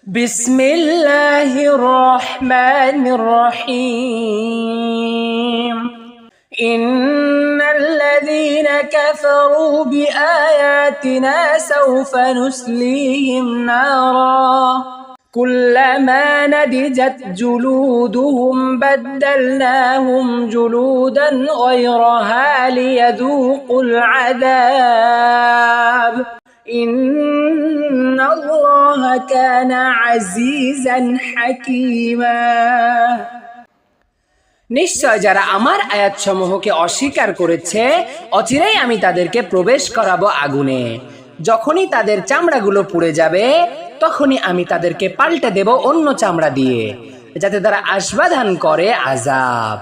বিসমিল্লাহির রহমানির রহিম। ইন্নাল্লাযীনা কাফারু বিআয়াতিনা সাওফা নুসলিহিম নারা কুল্লামা নাদিজাত জুলুদুহুম বাদদালনাহুম জুলুদান গায়রাহা লিয়াযূকুল আযাব ইন্নাল্লাহা কানা আজিজান হাকীমা। নিশ্চয় যারা আমার আয়াতসমূহকে অস্বীকার করেছে অচিরেই আমি তাদেরকে প্রবেশ করাবো আগুনে। যখনই তাদের চামড়াগুলো পুড়ে যাবে তখনই আমি তাদেরকে পাল্টে দেব অন্য চামড়া দিয়ে, যাতে তারা আস্বাদন করে আযাব।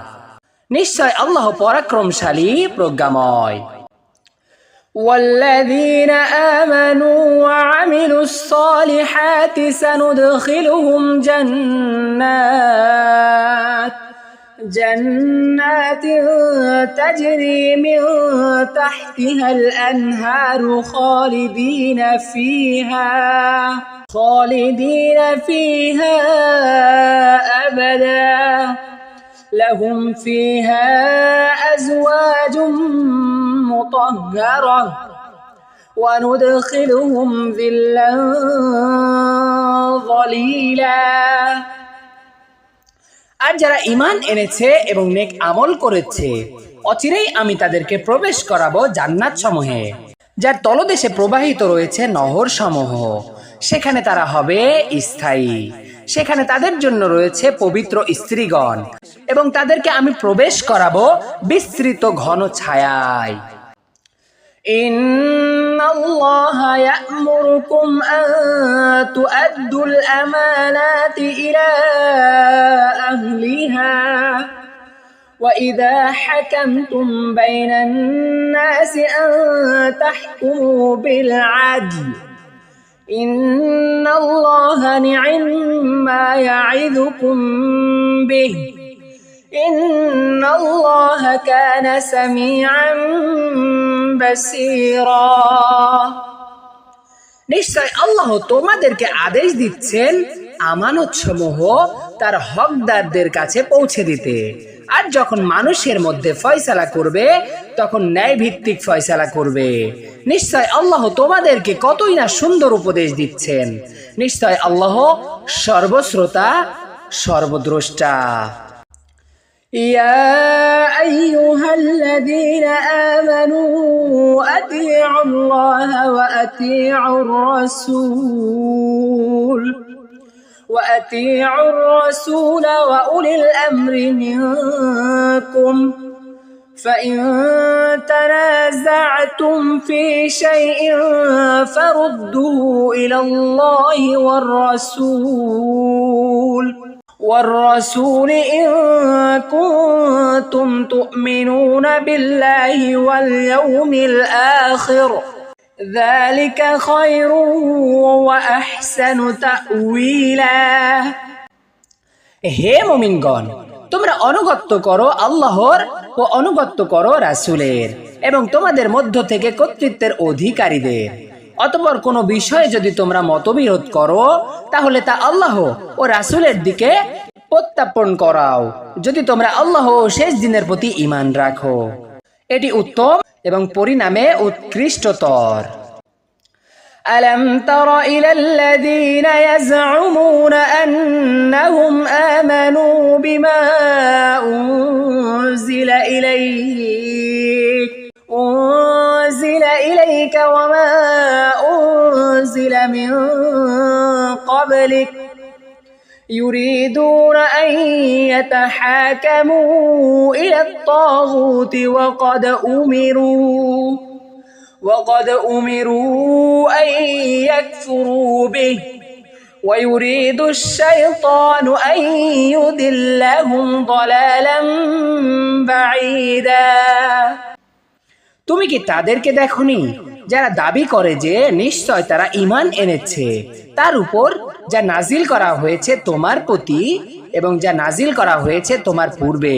নিশ্চয় আল্লাহ পরাক্রমশালী, প্রজ্ঞাময়। والذين آمنوا وعملوا الصالحات سندخلهم جنات تجري من تحتها الأنهار خالدين فيها أبدا لهم فيها أزواج مطهرة وندخلهم ظلا ظليلا। আর যারা ঈমান এনেছে এবং নেক আমল করেছে অচিরেই আমি তাদেরকে প্রবেশ করাবো জান্নাত সমূহে, যার তলদেশে প্রবাহিত রয়েছে নহর সমূহ। সেখানে তারা হবে স্থায়ী। সেখানে তাদের জন্য রয়েছে পবিত্র স্ত্রীগণ এবং তাদেরকে আমি প্রবেশ করাবো বিস্তৃত ঘন ছায়ায়। ইন্নাল্লাহা ইয়া'মুরুকুম আন তু'আদ্দুল আমানাতি ইলা আহলিহা ওয়া ইযা হাকামতুম বাইনান নাসি আন তাহকুমু বিল আদল ইন্নাল্লাহা নি'ম্মা ইয়া'iযুকুম বিহি ইন্নাল্লাহা কানা সামিআন বাসীরা। নিশ্চয় আল্লাহ তোমাদেরকে আদেশ দিচ্ছেন আমানত সমূহ তার হকদারদের কাছে পৌঁছে দিতে, আর যখন মানুষের মধ্যে ফয়সালা করবে তখন ন্যায় ভিত্তিক ফয়সালা করবে। নিশ্চয় আল্লাহ তোমাদেরকে কতই না সুন্দর উপদেশ দিচ্ছেন। নিশ্চয় আল্লাহ সর্বশ্রোতা, সর্বদ্রষ্টা। يا أيها الذين آمنوا أطيعوا الله وأطيعوا الرسول وأولي الأمر منكم فإن تنازعتم في شيء فردوه إلى الله والرسول إن كنتم تؤمنون بالله واليوم الآخر ذلك خير وأحسن تأويلا। হে মুমিনগণ, তোমরা অনুগত্য করো আল্লাহর ও অনুগত্য করো রাসূলের এবং তোমাদের মধ্য থেকে কর্তৃত্বের অধিকারীদের। অতঃপর কোনো বিষয়ে যদি তোমরা মতবিরোধ করো তাহলে তা আল্লাহ ও রাসূলের দিকে প্রত্যাপন করাও, যদি তোমরা আল্লাহ ও শেষ দিনের প্রতি ঈমান রাখো। এটি উত্তম এবং পরিণামে উৎকৃষ্টতর। ألم تر إلى الذين يزعمون أنهم آمنوا بما أنزل إليك وما أنزل من قبلك يريدون أن يتحاكموا إلى الطاغوت وقد أمروا أن يكفروا به ويريد الشيطان أن يضلهم ضلالا بعيدا। তুমি কি তাদেরকে দেখোনি যারা দাবি করে যে নিশ্চয় তারা ঈমান এনেছে তার উপর যা নাজিল করা হয়েছে তোমার প্রতি এবং যা নাজিল করা হয়েছে তোমার পূর্বে,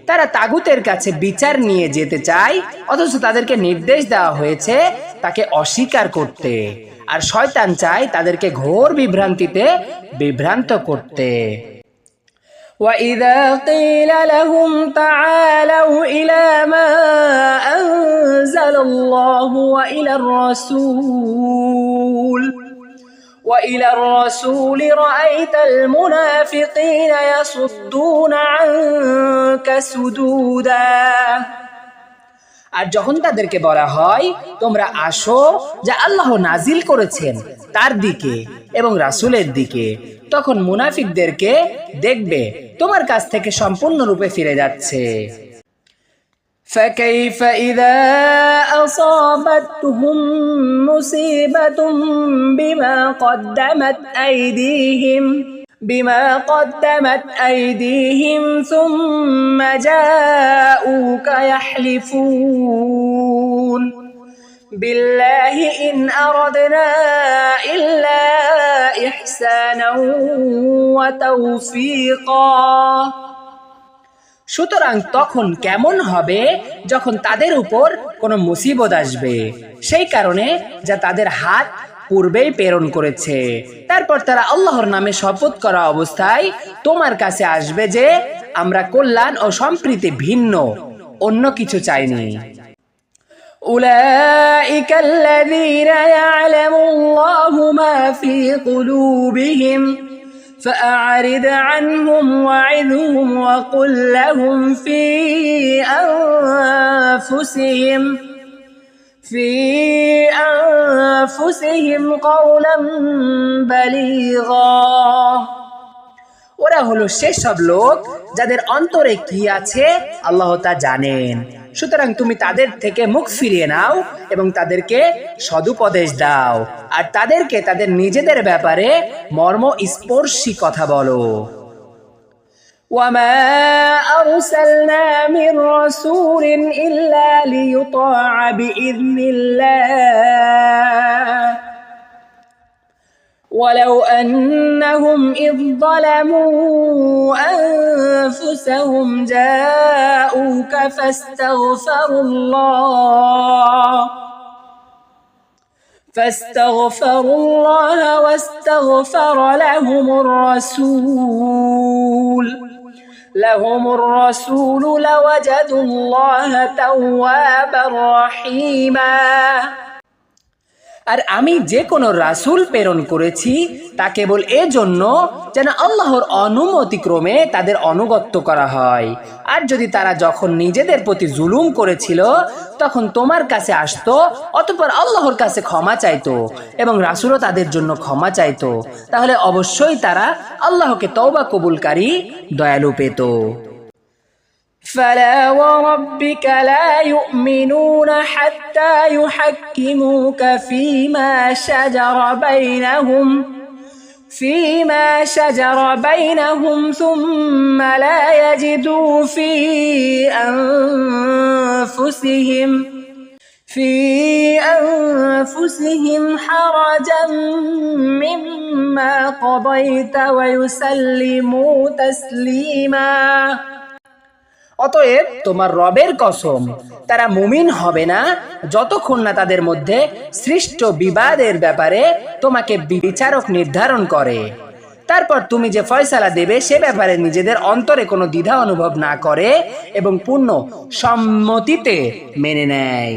তারা তাগুতের কাছে বিচার নিয়ে যেতে চায়, অথচ তাদেরকে নির্দেশ দেওয়া হয়েছে তাকে অস্বীকার করতে। আর শয়তান চায় তাদেরকে ঘোর বিভ্রান্তিতে বিভ্রান্ত করতে। وَإِذَا قِيلَ لَهُمْ تَعَالَوْا إِلَى مَا أَنزَلَ اللَّهُ وَإِلَى الرَّسُولِ رَأَيْتَ الْمُنَافِقِينَ يَصُدُّونَ عَنكَ صُدُودًا। আর যখন তাদেরকে বলা হয় তোমরা আসো যা আল্লাহ নাজিল করেছেন তার দিকে এবং রাসূলের দিকে, তখন মুনাফিকদেরকে দেখবে তোমার কাছ থেকে সম্পূর্ণরূপে ফিরে যাচ্ছে। فَكَيْفَ إِذَا أَصَابَتْهُم مُّصِيبَةٌ بِمَا قَدَّمَتْ أَيْدِيهِمْ ثُمَّ جَاءُوكَ يَحْلِفُونَ بِاللَّهِ إِنْ أَرَدْنَا إِلَّا إِحْسَانًا وَتَوْفِيقًا। সুতরাং তখন কেমন হবে যখন তাদের উপর কোনো মুসিবত আসবে সেই কারণে যা তাদের হাত পূর্বেই প্রেরণ করেছে, তারপর তারা আল্লাহর নামে শপথ করা অবস্থায় তোমার কাছে আসবে যে আমরা কল্যাণ ও সম্প্রীতি ভিন্ন অন্য কিছু চাইনি। أولئك الذين يعلم الله ما في قلوبهم فأعرض عنهم وعظهم وقل لهم في أنفسهم قولا بليغا। ওরা হলো সেসব লোক যাদের অন্তরে কি আছে আল্লাহ তা জানেন। সুতরাং তুমি তাদের থেকে মুখ ফিরিয়ে নাও এবং তাদেরকে সদুপদেশ দাও আর তাদেরকে তাদের নিজেদের ব্যাপারে মর্মস্পর্শী কথা বলো। وما أرسلنا من رسول إلا ليطاع بإذن الله ولو أنهم إذ ظلموا أنفسهم جاءوك فاستغفروا الله واستغفر لهم الرسول لوجدوا الله توابا رحيما। আর আমি যে কোনো রাসূল প্রেরণ করেছি তা কেবল এজন্য যেন আল্লাহর অনুমতিক্রমে তাদের আনুগত্য করা হয়। আর যদি তারা যখন নিজেদের প্রতি জুলুম করেছিল তখন তোমার কাছে আসতো অতঃপর আল্লাহর কাছে ক্ষমা চাইতো এবং রাসূলও তাদের জন্য ক্ষমা চাইতো, তাহলে অবশ্যই তারা আল্লাহকে তওবা কবুলকারী দয়ালু পেত। فلا وربك لا يؤمنون حتى يحكموك فيما شجر بينهم ثم لا يجدوا في أنفسهم حرجا مما قضيت ويسلموا تسليما। অতএব তোমার রবের কসম তারা মুমিন হবে না যতক্ষণ না তাদের মধ্যে সৃষ্ট বিবাদের ব্যাপারে তোমাকে বিচারক নির্ধারণ করে, তারপর তুমি যে ফয়সালা দেবে সে ব্যাপারে নিজেদের অন্তরে কোনো দ্বিধা অনুভব না করে এবং পূর্ণ সম্মতিতে মেনে নেয়।